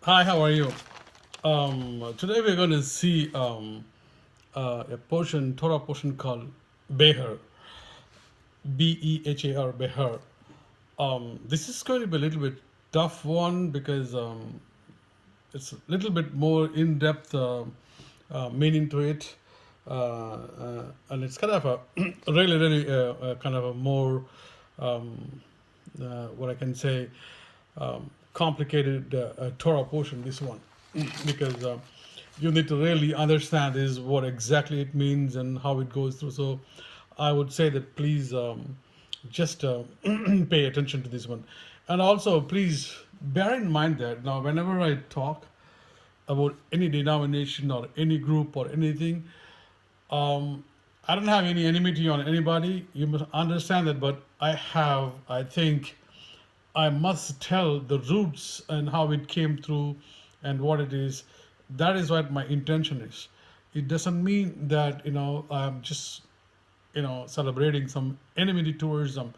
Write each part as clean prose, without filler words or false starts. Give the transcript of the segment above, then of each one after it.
Hi, how are you? Today we're going to see a portion, Torah portion called Beher, Behar, Beher. This is going to be a little bit tough one because it's a little bit more in-depth meaning to it, and it's kind of a really kind of a more what I can say complicated Torah portion. This one because you need to really understand is what exactly it means and how it goes through. So I would say that please just pay attention to this one, and also please bear in mind that now whenever I talk about any denomination or any group or anything, um, I don't have any enmity on anybody. You must understand that, but I think I must tell the roots and how it came through and what it is. That is what my intention is. It doesn't mean that I'm just celebrating some enmity towards them.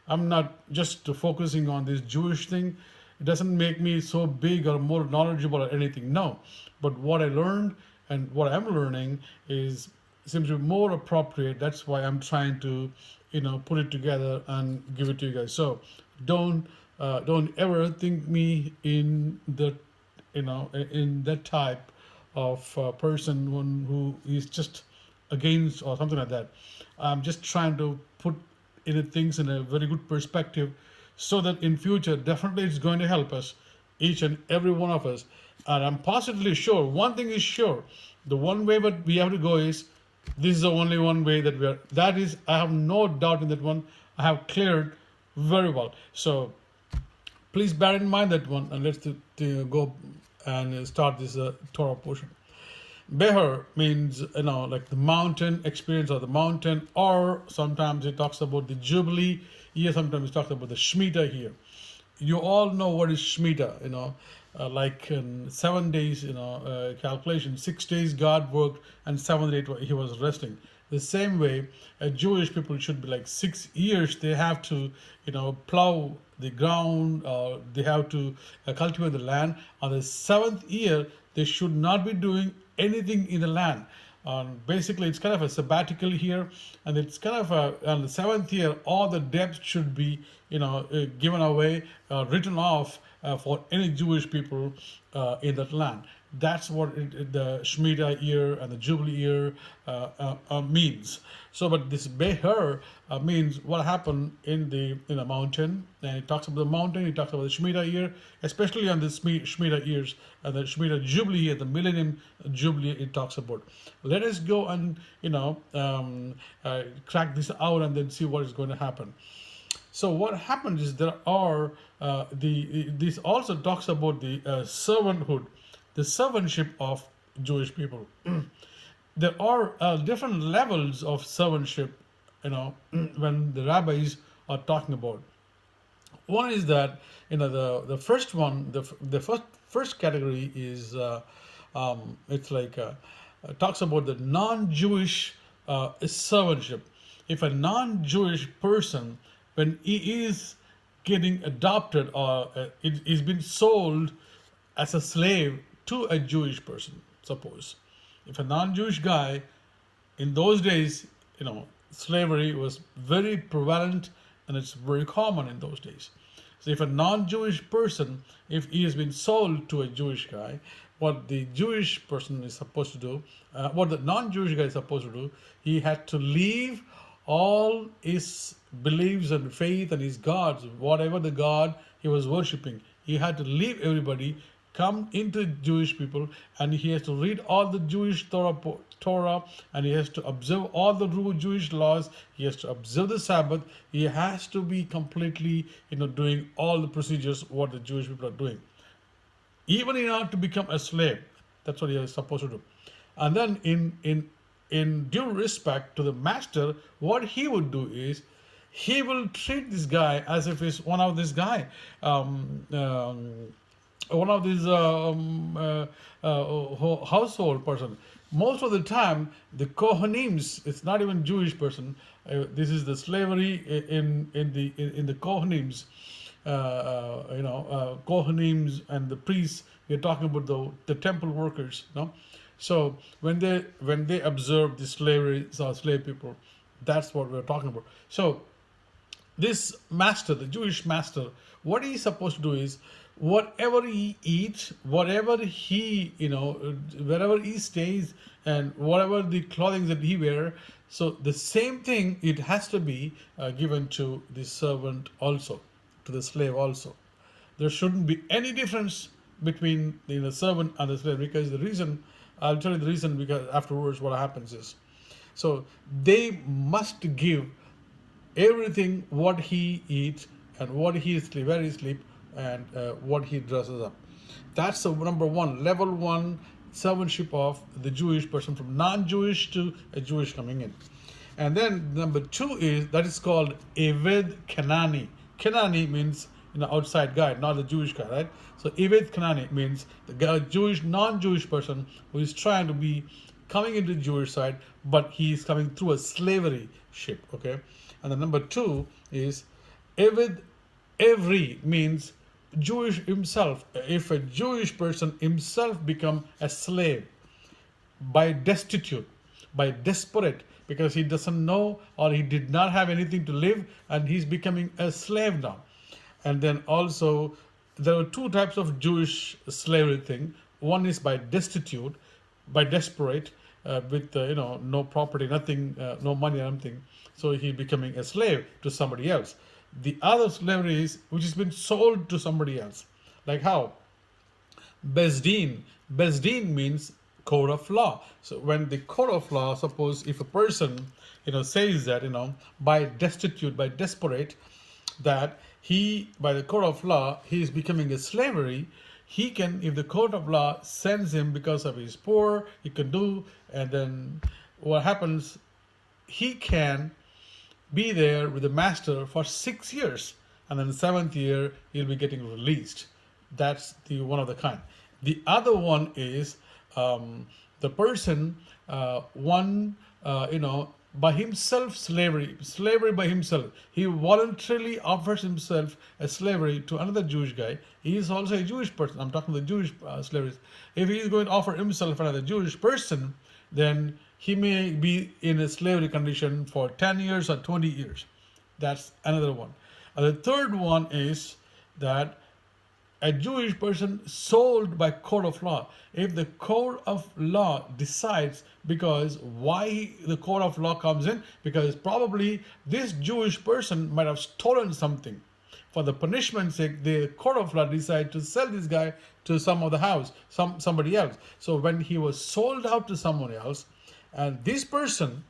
I'm not just focusing on this Jewish thing. It doesn't make me so big or more knowledgeable or anything. No, but what I learned and what I'm learning is seems to be more appropriate. That's why I'm trying to put it together and give it to you guys. So don't don't ever think me in the in that type of person one who is just against or something like that. I'm just trying to put things in a very good perspective so that in future definitely it's going to help us, each and every one of us. And I'm positively sure one thing is sure, the one way that we have to go is this is the only one way that we are, that is, I have no doubt in that one. I have cleared very well. So please bear in mind that one, and let's go and start this Torah portion. Behar means like the mountain experience or the mountain, or sometimes it talks about the Jubilee year. Sometimes it talks about the Shemitah here. You all know what is Shemitah, like in 7 days, calculation. 6 days God worked, and 7th day He was resting. The same way, Jewish people should be like 6 years. They have to, plow the ground. They have to cultivate the land. On the seventh year, they should not be doing anything in the land. Basically, it's kind of a sabbatical here, and it's kind of on the seventh year, all the debts should be, given away, written off for any Jewish people in that land. That's what the Shemitah year and the Jubilee year means. So, but this Beher means what happened in the mountain, and it talks about the mountain. It talks about the Shemitah year, especially on the Shemitah years and the Shemitah Jubilee year, the Millennium Jubilee. It talks about. Let us go and crack this out and then see what is going to happen. So what happens is there are the this also talks about the servanthood, the servantship of Jewish people. There are different levels of servantship, when the rabbis are talking about. One is that the first one, the first category is it's like talks about the non-Jewish servantship. If a non-Jewish person, when he is getting adopted or it is been sold as a slave to a Jewish person, suppose, if a non-Jewish guy in those days, slavery was very prevalent and it's very common in those days. So if a non-Jewish person, if he has been sold to a Jewish guy, what the Jewish person is supposed to do, what the non-Jewish guy is supposed to do, he had to leave all his beliefs and faith and his gods, whatever the god he was worshipping. He had to leave everybody, come into Jewish people, and he has to read all the Jewish Torah, and he has to observe all the Jewish laws. He has to observe the Sabbath. He has to be completely, doing all the procedures what the Jewish people are doing, even in order to become a slave. That's what he is supposed to do. And then in due respect to the master, what he would do is he will treat this guy as if he's one of this guy. One of these household person. Most of the time, the Kohanims, it's not even Jewish person. This is the slavery in the Kohanims. Kohanims and the priests. We're talking about the temple workers. No, so when they observe the slavery, so slave people, that's what we're talking about. So this master, the Jewish master, what he's supposed to do is whatever he eats, whatever he, wherever he stays, and whatever the clothing that he wear, so the same thing it has to be given to the servant also, to the slave also. There shouldn't be any difference between the servant and the slave, because the reason, I'll tell you the reason, because afterwards what happens is, so they must give everything what he eats and what he sleep, where he sleep, and what he dresses up. That's the number one, level one servantship of the Jewish person, from non-Jewish to a Jewish coming in. And then number two is that is called Eved Kanani. Kanani means outside guy, not the Jewish guy, right? So Eved Kanani means the guy, Jewish, non-Jewish person who is trying to be coming into the Jewish side, but he is coming through a slavery ship. Okay, and the number two is Eved Every means Jewish himself. If a Jewish person himself become a slave by destitute, by desperate, because he doesn't know or he did not have anything to live, and he's becoming a slave now. And then also there are two types of Jewish slavery thing. One is by destitute, by desperate, with no property, nothing, no money, nothing. So he becoming a slave to somebody else. The other slavery is which has been sold to somebody else. Like how? Besdin. Besdin means court of law. So when the court of law, suppose if a person, says that, by destitute, by desperate, that he, by the court of law, he is becoming a slavery, he can, if the court of law sends him because of his poor, he can do, and then what happens, he can be there with the master for 6 years, and then the seventh year he'll be getting released. That's the one of the kind. The other one is the person by himself, slavery by himself. He voluntarily offers himself as slavery to another Jewish guy. He is also a Jewish person. I'm talking the Jewish slaves. If he is going to offer himself another Jewish person, then he may be in a slavery condition for 10 years or 20 years. That's another one. And the third one is that a Jewish person sold by court of law. If the court of law decides, because why the court of law comes in, because probably this Jewish person might have stolen something. For the punishment's sake, the court of law decided to sell this guy to some other house, somebody else. So when he was sold out to someone else, and this person,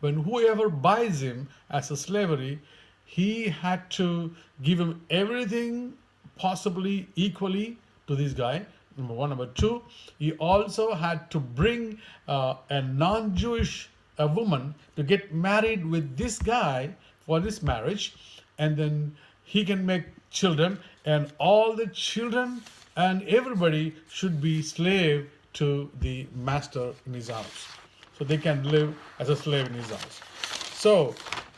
when whoever buys him as a slavery, he had to give him everything possibly equally to this guy. Number one. Number two, he also had to bring a non-Jewish woman to get married with this guy for this marriage, and then he can make children, and all the children and everybody should be slave to the master in his house. So they can live as a slave in his house. So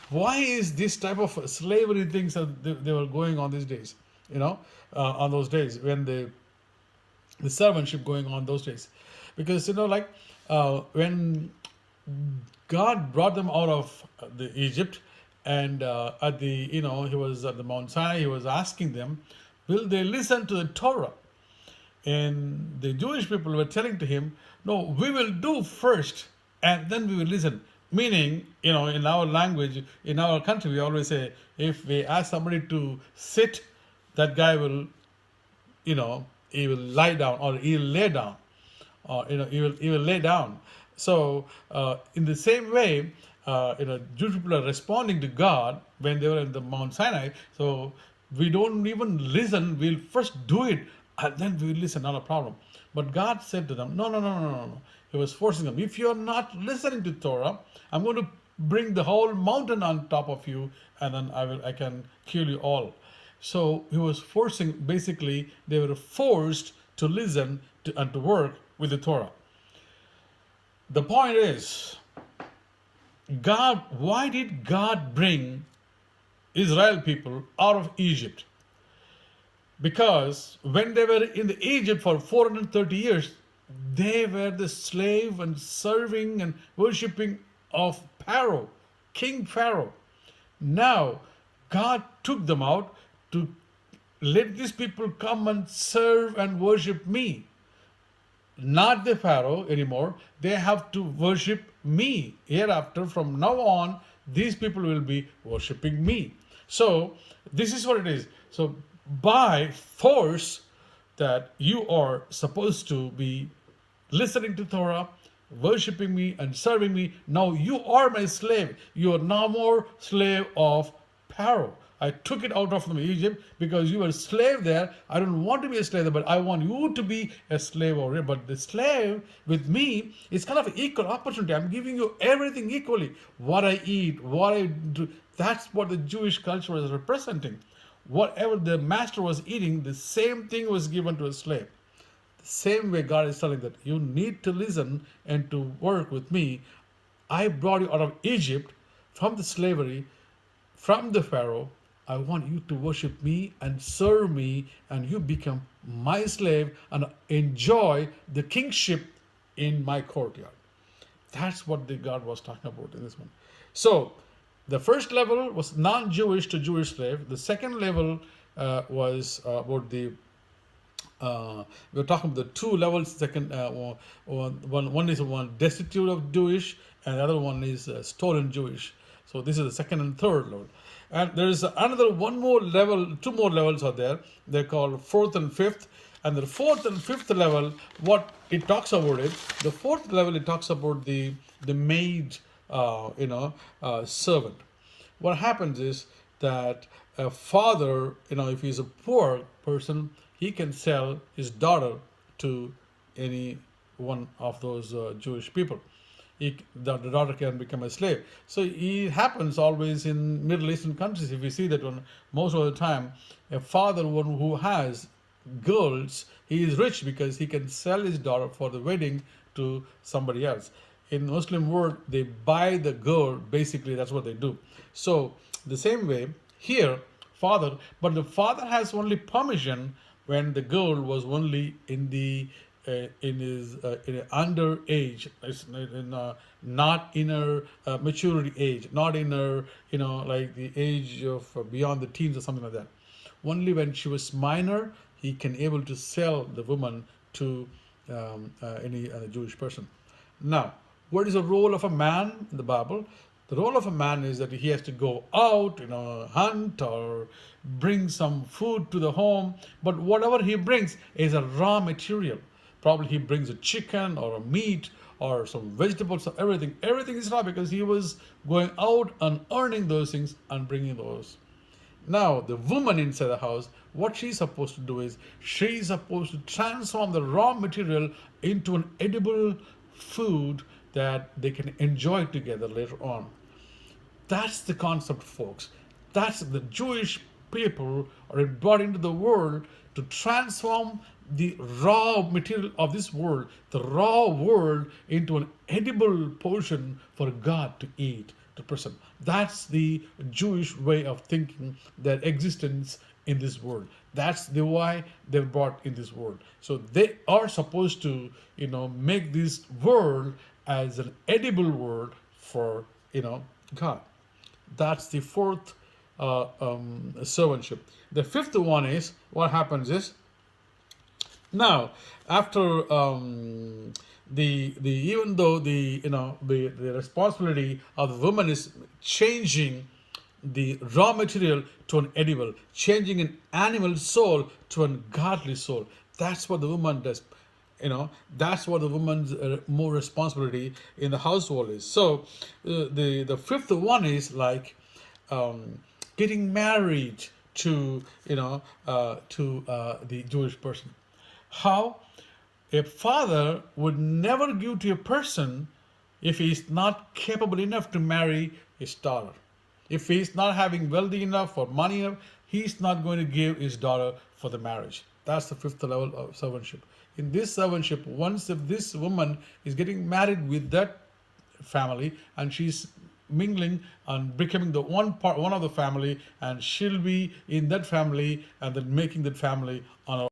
why is this type of slavery things that they were going on these days? On those days when the servantship going on those days, because when God brought them out of the Egypt, and at the he was at the Mount Sinai, he was asking them, will they listen to the Torah? And the Jewish people were telling to him, no, we will do first and then we will listen. Meaning, in our language, in our country, we always say, if we ask somebody to sit, that guy will, he will lie down, or he'll lay down, or he will lay down. So in the same way, Jewish people are responding to God when they were in the Mount Sinai. So we don't even listen. We'll first do it, and then we will listen. Not a problem. But God said to them, no. He was forcing them. If you are not listening to Torah, I'm going to bring the whole mountain on top of you, and then I can kill you all. So he was forcing. Basically, they were forced to listen and to work with the Torah. The point is, why did God bring Israel people out of Egypt? Because when they were in the Egypt for 430 years, they were the slave and serving and worshipping of Pharaoh, King Pharaoh. Now, God took them out to let these people come and serve and worship me, not the Pharaoh anymore. They have to worship me. Hereafter, from now on, these people will be worshiping me. So, this is what it is. So, by force, that you are supposed to be listening to Torah, worshiping me, and serving me. Now you are my slave. You are no more slave of Pharaoh. I took it out of from Egypt because you were a slave there. I don't want to be a slave there, but I want you to be a slave over here. But the slave with me is kind of an equal opportunity. I'm giving you everything equally. What I eat, what I do. That's what the Jewish culture was representing. Whatever the master was eating, the same thing was given to a slave. The same way God is telling that you need to listen and to work with me. I brought you out of Egypt from the slavery, from the Pharaoh. I want you to worship me and serve me, and you become my slave and enjoy the kingship in my courtyard. That's what the God was talking about in this one. So, the first level was non-Jewish to Jewish slave. The second level was about the we're talking about the two levels. Second, one is one destitute of Jewish, and the other one is stolen Jewish. So this is the second and third level. And there is another one more level, two more levels are there. They're called fourth and fifth. And the fourth and fifth level, what it talks about it, the fourth level it talks about the maid, servant. What happens is that a father, if he's a poor person, he can sell his daughter to any one of those Jewish people. The daughter can become a slave. So it happens always in Middle Eastern countries. If you see that one, most of the time, a father one who has girls, he is rich because he can sell his daughter for the wedding to somebody else. In Muslim world, they buy the girl. Basically, that's what they do. So the same way here, father, but the father has only permission when the girl was only in the in his in under age, not in her maturity age, not in her like the age of beyond the teens or something like that. Only when she was minor, he can able to sell the woman to any Jewish person. Now, what is the role of a man in the Bible? The role of a man is that he has to go out, hunt or bring some food to the home. But whatever he brings is a raw material. Probably he brings a chicken or a meat or some vegetables or everything. Everything is raw because he was going out and earning those things and bringing those. Now, the woman inside the house, what she's supposed to do is she's supposed to transform the raw material into an edible food that they can enjoy together later on. That's the concept, folks. That's the Jewish people are brought into the world to transform the raw material of this world, the raw world, into an edible portion for God to eat, to present. That's the Jewish way of thinking, their existence in this world. That's the why they're brought in this world. So they are supposed to, make this world as an edible world for, God. That's the fourth servantship. The fifth one is what happens is now after the even though the responsibility of the woman is changing the raw material to an edible, changing an animal soul to a godly soul. That's what the woman does. That's what the woman's more responsibility in the household is. So the fifth one is like getting married to the Jewish person. How a father would never give to a person if he is not capable enough to marry his daughter. If he is not having wealthy enough or money enough, he is not going to give his daughter for the marriage. That's the fifth level of servantship. In this servantship, once if this woman is getting married with that family and she's mingling and becoming the one of the family, and she'll be in that family and then making that family on our